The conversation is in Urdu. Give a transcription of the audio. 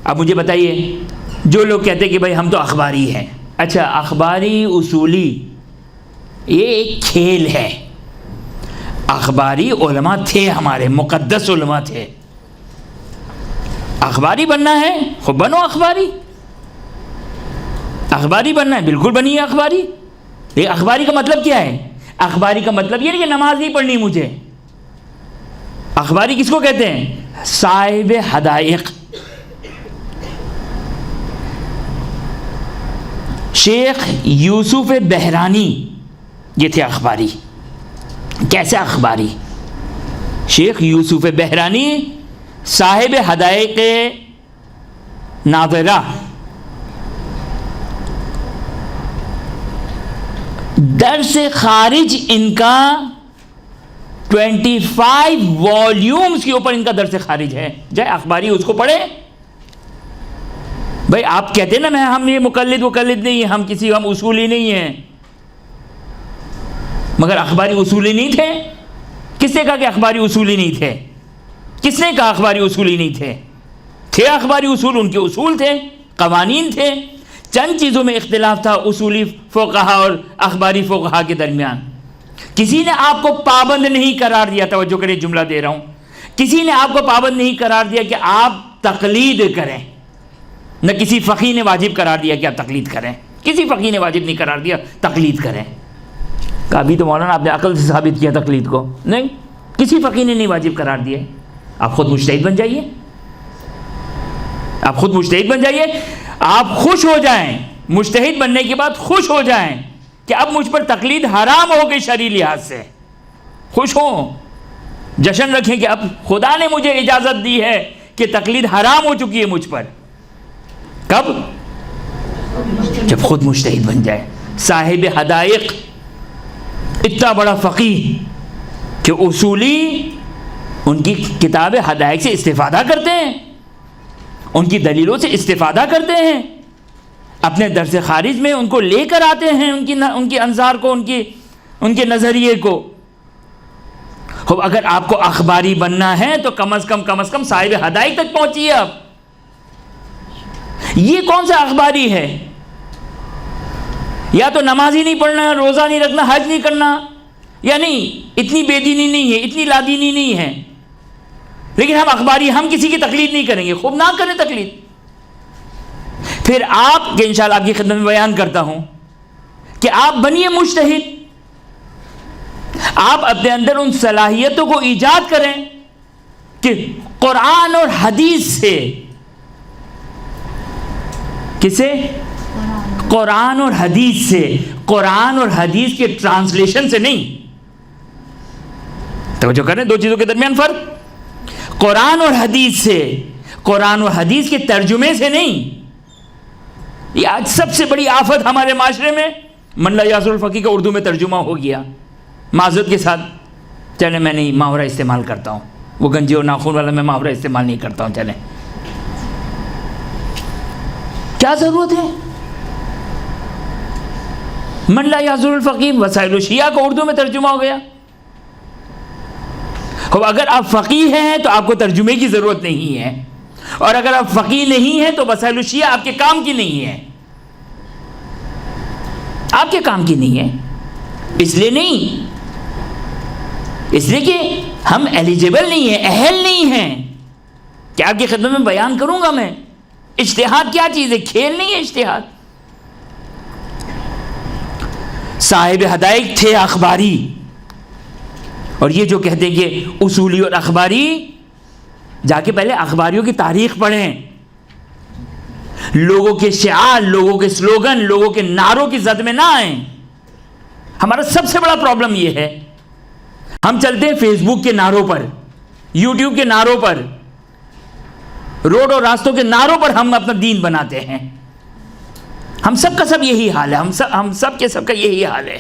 اب مجھے بتائیے، جو لوگ کہتے ہیں کہ بھائی ہم تو اخباری ہیں، اچھا اخباری اصولی یہ ایک کھیل ہے. اخباری علماء تھے، ہمارے مقدس علماء تھے. اخباری بننا ہے خود بنو اخباری، اخباری بننا ہے بالکل بنیے اخباری. یہ اخباری کا مطلب کیا ہے؟ اخباری کا مطلب یہ نہیں کہ نماز نہیں پڑھنی مجھے. اخباری کس کو کہتے ہیں؟ صاحب حدائق. شیخ یوسف بحرانی یہ تھے اخباری. کیسے اخباری؟ شیخ یوسف بحرانی صاحب حدائق ناظرہ، درس خارج ان کا 25 والیومز کے اوپر ان کا درس خارج ہے. جائے اخباری اس کو پڑھے. بھائی آپ کہتے ہیں نا ہم یہ مقلد نہیں ہیں، ہم اصولی نہیں ہیں، مگر اخباری اصولی نہیں تھے. کس نے کہا کہ اخباری اصولی نہیں تھے؟ کس نے کہا اخباری اصولی نہیں تھے؟ تھے اخباری اصول، ان کے اصول تھے، قوانین تھے. چند چیزوں میں اختلاف تھا اصولی فقہا اور اخباری فقہا کے درمیان. کسی نے آپ کو پابند نہیں قرار دیا، توجہ کریں جملہ دے رہا ہوں، کسی نے آپ کو پابند نہیں قرار دیا کہ آپ تقلید کریں. نہ کسی فقیہ نے واجب قرار دیا کہ آپ تقلید کریں. کسی فقیہ نے واجب نہیں قرار دیا تقلید کریں. ابھی تو مولانا آپ نے عقل سے ثابت کیا تقلید کو، نہیں، کسی فقیہ نے نہیں واجب قرار دیا. آپ خود مجتہد بن جائیے، آپ خود مجتہد بن جائیے. آپ خوش ہو جائیں، مجتہد بننے کے بعد خوش ہو جائیں کہ اب مجھ پر تقلید حرام ہو گئی شرعی لحاظ سے. خوش ہوں، جشن رکھیں کہ اب خدا نے مجھے اجازت دی ہے کہ تقلید حرام ہو چکی ہے مجھ پر. کب؟ جب خود مجتہد بن جائے. صاحب حدائق اتنا بڑا فقیہ کہ اصولی ان کی کتاب حدائق سے استفادہ کرتے ہیں، ان کی دلیلوں سے استفادہ کرتے ہیں، اپنے درس خارج میں ان کو لے کر آتے ہیں، ان کی انظار کو، ان کے نظریے کو. اگر آپ کو اخباری بننا ہے تو کم از کم صاحب حدائق تک پہنچیے. آپ یہ کون سا اخباری ہے؟ یا تو نماز ہی نہیں پڑھنا، روزہ نہیں رکھنا، حج نہیں کرنا، یا نہیں اتنی بے دینی نہیں ہے، اتنی لادینی نہیں ہے، لیکن ہم اخباری، ہم کسی کی تقلید نہیں کریں گے. خوب نہ کریں تقلید. پھر آپ کہ انشاءاللہ آپ کی خدمت میں بیان کرتا ہوں کہ آپ بنیے مجتہد. آپ اپنے اندر ان صلاحیتوں کو ایجاد کریں کہ قرآن اور حدیث سے، کسے؟ قرآن اور حدیث سے، قرآن اور حدیث کے ٹرانسلیشن سے نہیں. توجہ کریں، دو چیزوں کے درمیان فرق. قرآن اور حدیث سے، قرآن اور حدیث کے ترجمے سے نہیں. یہ آج سب سے بڑی آفت ہمارے معاشرے میں، من لا یاسر الفقیہ کا اردو میں ترجمہ ہو گیا. معذرت کے ساتھ چلیں میں نہیں محاورہ استعمال کرتا ہوں، وہ گنجی اور ناخن والا میں محاورہ استعمال نہیں کرتا ہوں. چلیں، کیا ضرورت ہے؟ من لا یاسر الفقیہ وسائل الشیعہ کا اردو میں ترجمہ ہو گیا. اگر آپ فقیہ ہیں تو آپ کو ترجمے کی ضرورت نہیں ہے، اور اگر آپ فقیہ نہیں ہیں تو وسائل الشیعہ آپ کے کام کی نہیں ہے. آپ کے کام کی نہیں ہے. اس لیے نہیں، اس لیے کہ ہم ایلیجیبل نہیں ہیں، اہل نہیں ہیں کہ آپ کی خدمت میں بیان کروں گا میں. اجتہاد کیا چیز ہے؟ کھیل نہیں ہے اجتہاد. صاحب حدائق تھے اخباری. اور یہ جو کہتے ہیں کہ اصولی اور اخباری، جا کے پہلے اخباریوں کی تاریخ پڑھیں. لوگوں کے شعار، لوگوں کے سلوگن، لوگوں کے نعروں کی زد میں نہ آئیں. ہمارا سب سے بڑا پرابلم یہ ہے، ہم چلتے ہیں فیس بک کے نعروں پر، یوٹیوب کے نعروں پر، روڈ اور راستوں کے نعروں پر ہم اپنا دین بناتے ہیں. ہم سب کا سب یہی حال ہے، ہم سب کے سب کا یہی حال ہے.